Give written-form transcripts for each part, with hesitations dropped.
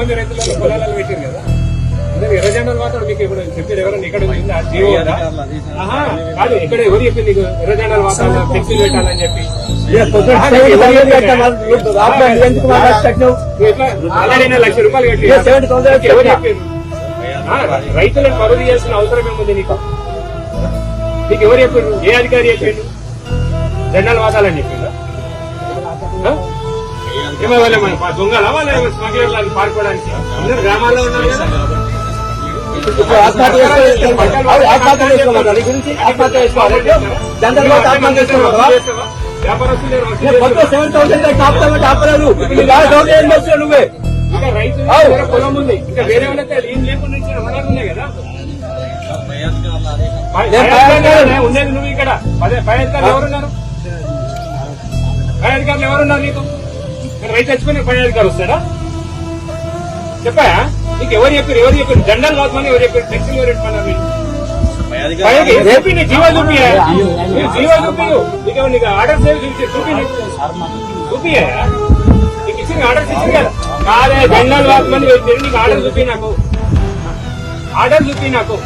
మంది రైతులలో పొలాలలో పెట్టారు కదా. ఎర్ర జెండాలు మాత్రం మీకు ఇప్పుడు చెప్పారు ఎవరైనా ఇక్కడ కాదు, ఇక్కడ ఎవరు చెప్పింది నీకు ఎర్ర జెండాలు మాత్రం ఫ్లెక్సీలు పెట్టాలని చెప్పి? లక్ష రూపాయలు కట్టి ఎవరు చెప్పారు? రైతులను పరువు చేయాల్సిన అవసరం ఏముంది నీకు? నీకు ఎవరు చెప్పారు? ఏ అధికారి చెప్పిండు జెండాలు వాదాలని చెప్పిందా? ఏమో వాళ్ళ దొంగల వాళ్ళ స్మగ్లర్లు పాడుకోవడానికి అందరు గ్రామాల్లో ఉన్నారు కదా. పొలం ఉంది, ఇంకా వేరే వాళ్ళకి ఏం లేకుండా ఉన్నాయి కదా. ఉండేది నువ్వు ఇక్కడ. పై అధికారులు ఎవరున్నారు? పై అధికారులు ఎవరున్నారు నీకు? రైతు చచ్చిపోయిన పై అధికారులు వస్తాడా? చెప్పాయా నీకు? ఎవరు చెప్పారు? జెండాలు కాదని ఎవరు చెప్పారు? టెక్స్టైల్ ఎవరు చెప్పన్నారు? GO చూపియా, GO చూపియు. నీకు ఆర్డర్స్ చూపియా, నీకు ఇచ్చిన ఆర్డర్స్ ఇచ్చింది కదా. కాదే జెండాలు కాదని నీకు ఆర్డర్ చూపి, నాకు ఆర్డర్ చూపి, నాకు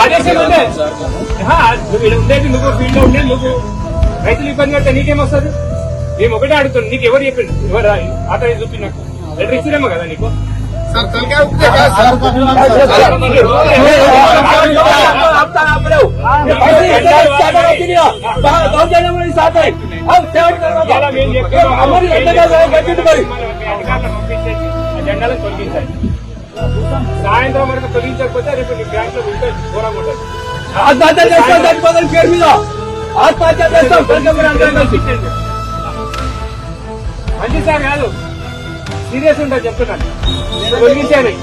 ఆదేశం ఉండే. నువ్వు ఉండేది, నువ్వు ఫీల్డ్ లో ఉండేది నువ్వు. రైతులు ఇబ్బంది పడితే నీకేమొస్తుంది? మేము ఒకటే అడుగుతున్నాం, నీకు ఎవరు చెప్పింది? ఎవరు ఆటో చూపి, నాకు లెటర్ ఇచ్చినేమో కదా నీకు. జెండాలను తొలగించాలి. సాయంత్రం వరకు తొలగించకపోతే రేపు నీ బ్యాంక్ లో ఉంటే ఘోరంగా ఉంటుంది. పేరు మీద ఆత్మహత్య మంచి సార్ కాదు, సీరియస్ ఉంటుంది చెప్తున్నాను. తొలగించాలి.